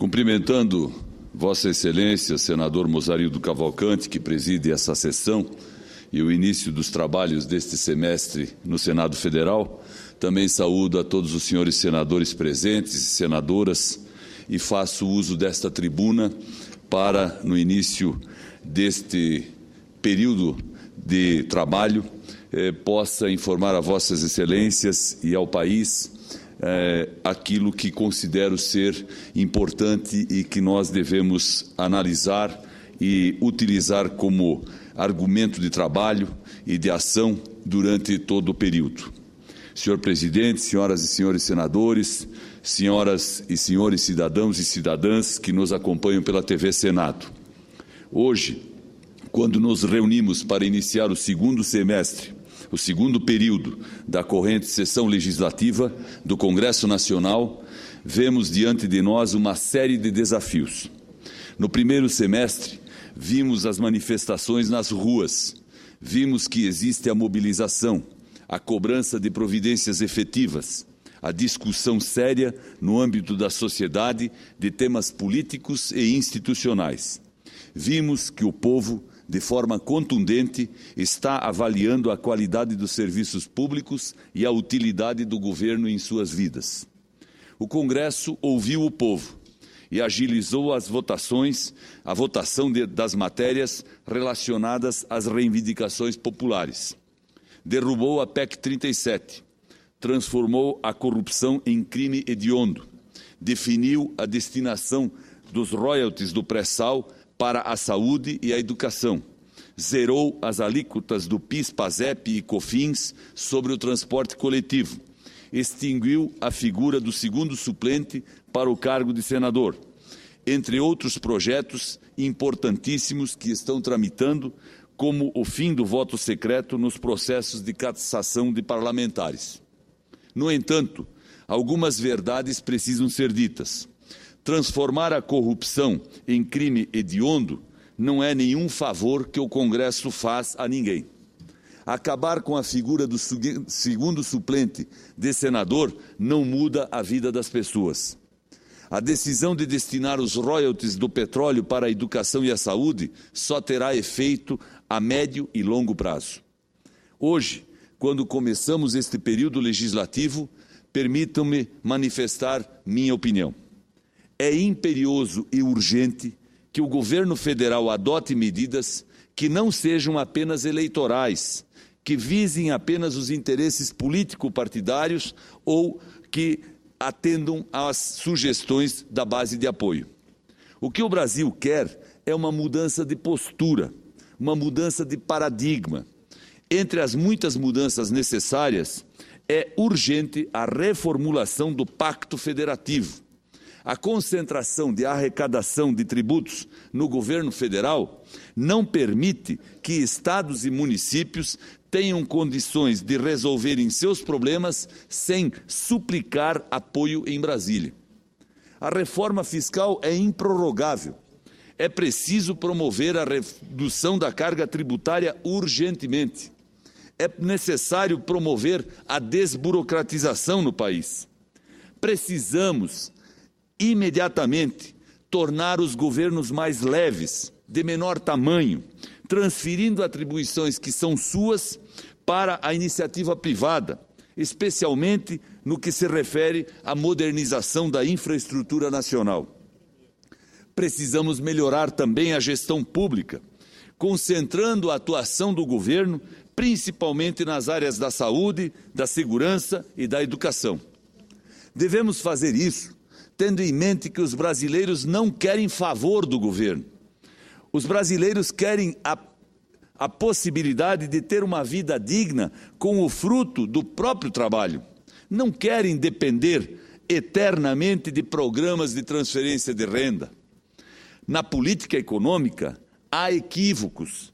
Cumprimentando Vossa Excelência, senador Mozarildo Cavalcante, que preside essa sessão e o início dos trabalhos deste semestre no Senado Federal, também saúdo a todos os senhores senadores presentes e senadoras e faço uso desta tribuna para, no início deste período de trabalho, possa informar a Vossas Excelências e ao país aquilo que considero ser importante e que nós devemos analisar e utilizar como argumento de trabalho e de ação durante todo o período. Senhor Presidente, senhoras e senhores senadores, senhoras e senhores cidadãos e cidadãs que nos acompanham pela TV Senado. Hoje, quando nos reunimos para iniciar o segundo semestre, o segundo período da corrente sessão legislativa do Congresso Nacional, vemos diante de nós uma série de desafios. No primeiro semestre, vimos as manifestações nas ruas, vimos que existe a mobilização, a cobrança de providências efetivas, a discussão séria no âmbito da sociedade de temas políticos e institucionais. Vimos que o povo, de forma contundente, está avaliando a qualidade dos serviços públicos e a utilidade do governo em suas vidas. O Congresso ouviu o povo e agilizou as votações, a votação das matérias relacionadas às reivindicações populares. Derrubou a PEC 37, transformou a corrupção em crime hediondo, definiu a destinação dos royalties do pré-sal para a saúde e a educação, zerou as alíquotas do PIS, PASEP e COFINS sobre o transporte coletivo, extinguiu a figura do segundo suplente para o cargo de senador, entre outros projetos importantíssimos que estão tramitando, como o fim do voto secreto nos processos de cassação de parlamentares. No entanto, algumas verdades precisam ser ditas. Transformar a corrupção em crime hediondo não é nenhum favor que o Congresso faz a ninguém. Acabar com a figura do segundo suplente de senador não muda a vida das pessoas. A decisão de destinar os royalties do petróleo para a educação e a saúde só terá efeito a médio e longo prazo. Hoje, quando começamos este período legislativo, permitam-me manifestar minha opinião. É imperioso e urgente que o governo federal adote medidas que não sejam apenas eleitorais, que visem apenas os interesses político-partidários ou que atendam às sugestões da base de apoio. O que o Brasil quer é uma mudança de postura, uma mudança de paradigma. Entre as muitas mudanças necessárias, é urgente a reformulação do Pacto Federativo. A concentração de arrecadação de tributos no governo federal não permite que estados e municípios tenham condições de resolverem seus problemas sem suplicar apoio em Brasília. A reforma fiscal é improrrogável. É preciso promover a redução da carga tributária urgentemente. É necessário promover a desburocratização no país. Precisamos imediatamente tornar os governos mais leves, de menor tamanho, transferindo atribuições que são suas para a iniciativa privada, especialmente no que se refere à modernização da infraestrutura nacional. Precisamos melhorar também a gestão pública, concentrando a atuação do governo principalmente nas áreas da saúde, da segurança e da educação. Devemos fazer isso tendo em mente que os brasileiros não querem favor do governo. Os brasileiros querem a possibilidade de ter uma vida digna com o fruto do próprio trabalho. Não querem depender eternamente de programas de transferência de renda. Na política econômica, há equívocos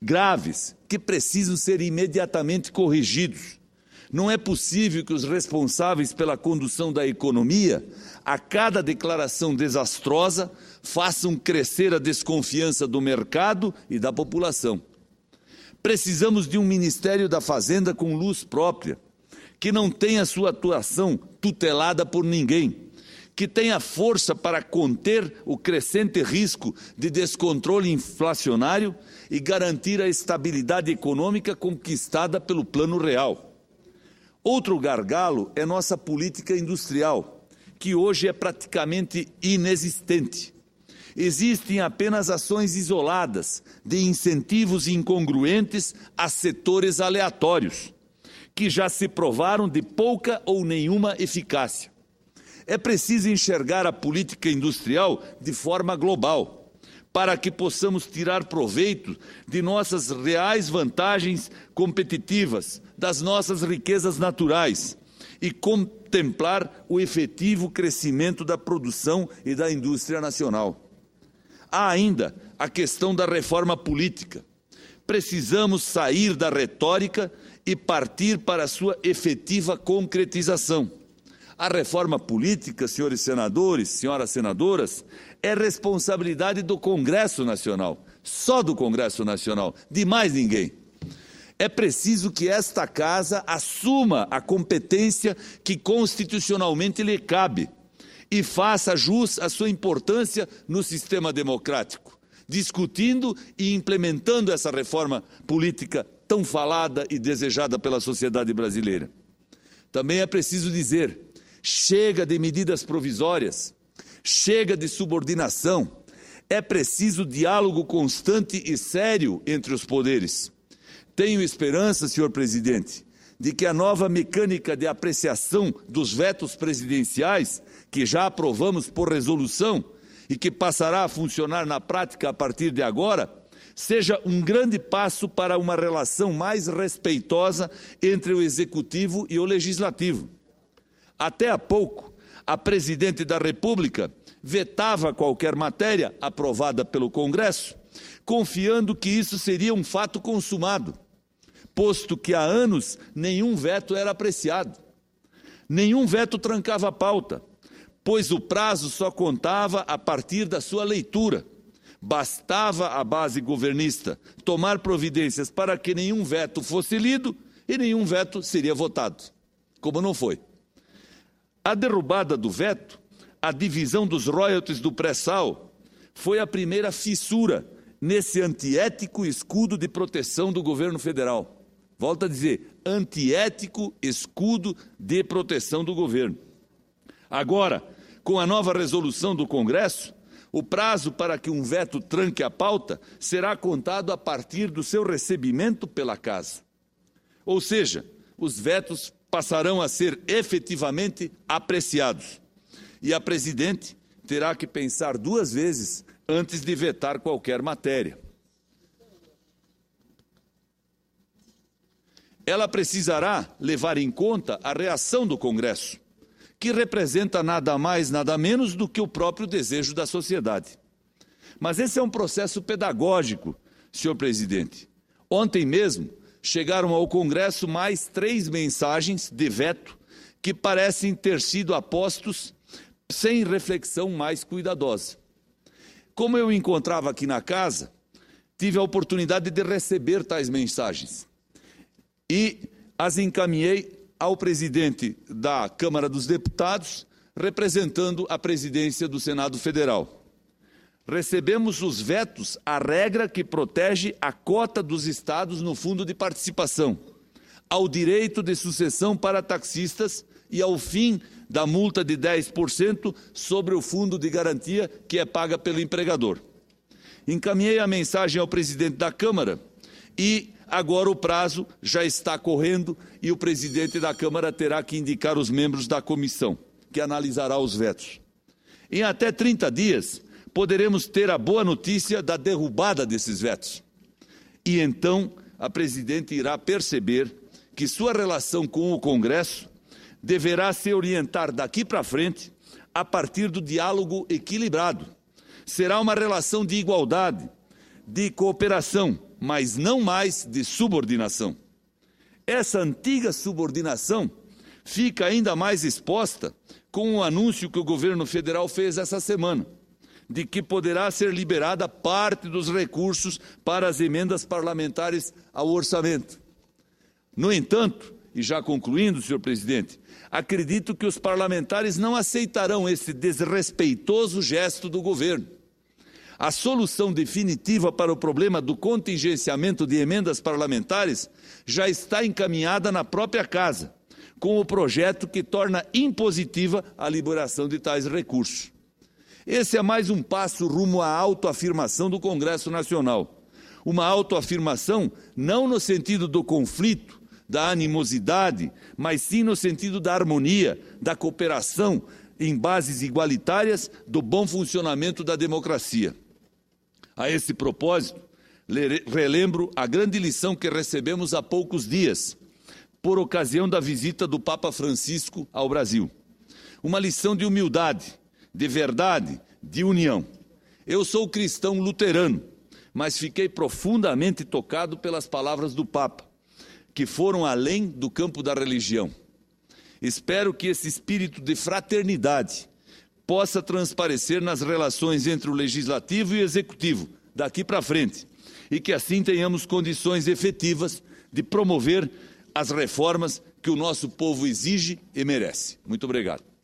graves que precisam ser imediatamente corrigidos. Não é possível que os responsáveis pela condução da economia, a cada declaração desastrosa, façam crescer a desconfiança do mercado e da população. Precisamos de um Ministério da Fazenda com luz própria, que não tenha sua atuação tutelada por ninguém, que tenha força para conter o crescente risco de descontrole inflacionário e garantir a estabilidade econômica conquistada pelo Plano Real. Outro gargalo é nossa política industrial, que hoje é praticamente inexistente. Existem apenas ações isoladas de incentivos incongruentes a setores aleatórios, que já se provaram de pouca ou nenhuma eficácia. É preciso enxergar a política industrial de forma global, para que possamos tirar proveito de nossas reais vantagens competitivas, das nossas riquezas naturais e contemplar o efetivo crescimento da produção e da indústria nacional. Há ainda a questão da reforma política. Precisamos sair da retórica e partir para a sua efetiva concretização. A reforma política, senhores senadores, senhoras senadoras, é responsabilidade do Congresso Nacional, só do Congresso Nacional, de mais ninguém. É preciso que esta Casa assuma a competência que constitucionalmente lhe cabe e faça jus à sua importância no sistema democrático, discutindo e implementando essa reforma política tão falada e desejada pela sociedade brasileira. Também é preciso dizer: chega de medidas provisórias, chega de subordinação, é preciso diálogo constante e sério entre os poderes. Tenho esperança, senhor presidente, de que a nova mecânica de apreciação dos vetos presidenciais, que já aprovamos por resolução e que passará a funcionar na prática a partir de agora, seja um grande passo para uma relação mais respeitosa entre o Executivo e o Legislativo. Até há pouco, a Presidente da República vetava qualquer matéria aprovada pelo Congresso, confiando que isso seria um fato consumado, posto que há anos nenhum veto era apreciado. Nenhum veto trancava a pauta, pois o prazo só contava a partir da sua leitura. Bastava a base governista tomar providências para que nenhum veto fosse lido e nenhum veto seria votado, como não foi. A derrubada do veto, a divisão dos royalties do pré-sal, foi a primeira fissura nesse antiético escudo de proteção do governo federal. Volto a dizer, antiético escudo de proteção do governo. Agora, com a nova resolução do Congresso, o prazo para que um veto tranque a pauta será contado a partir do seu recebimento pela Casa. Ou seja, os vetos passarão a ser efetivamente apreciados. E a Presidente terá que pensar duas vezes antes de vetar qualquer matéria. Ela precisará levar em conta a reação do Congresso, que representa nada mais, nada menos do que o próprio desejo da sociedade. Mas esse é um processo pedagógico, senhor presidente. Ontem mesmo chegaram ao Congresso mais 3 mensagens de veto que parecem ter sido apostos sem reflexão mais cuidadosa. Como eu encontrava aqui na casa, tive a oportunidade de receber tais mensagens e as encaminhei ao presidente da Câmara dos Deputados, representando a presidência do Senado Federal. Recebemos os vetos à regra que protege a cota dos estados no fundo de participação, ao direito de sucessão para taxistas e ao fim da multa de 10% sobre o fundo de garantia que é paga pelo empregador. Encaminhei a mensagem ao presidente da Câmara e agora o prazo já está correndo e o presidente da Câmara terá que indicar os membros da comissão, que analisará os vetos. Em até 30 dias, poderemos ter a boa notícia da derrubada desses vetos. E então a presidente irá perceber que sua relação com o Congresso deverá se orientar daqui para frente a partir do diálogo equilibrado. Será uma relação de igualdade, de cooperação, mas não mais de subordinação. Essa antiga subordinação fica ainda mais exposta com o anúncio que o governo federal fez essa semana, de que poderá ser liberada parte dos recursos para as emendas parlamentares ao orçamento. No entanto, E já concluindo, senhor presidente, acredito que os parlamentares não aceitarão esse desrespeitoso gesto do governo. A solução definitiva para o problema do contingenciamento de emendas parlamentares já está encaminhada na própria Casa, com o projeto que torna impositiva a liberação de tais recursos. Esse é mais um passo rumo à autoafirmação do Congresso Nacional. Uma autoafirmação não no sentido do conflito, da animosidade, mas sim no sentido da harmonia, da cooperação em bases igualitárias, do bom funcionamento da democracia. A esse propósito, relembro a grande lição que recebemos há poucos dias, por ocasião da visita do Papa Francisco ao Brasil. Uma lição de humildade, de verdade, de união. Eu sou cristão luterano, mas fiquei profundamente tocado pelas palavras do Papa, que foram além do campo da religião. Espero que esse espírito de fraternidade possa transparecer nas relações entre o Legislativo e o Executivo, daqui para frente, e que assim tenhamos condições efetivas de promover as reformas que o nosso povo exige e merece. Muito obrigado.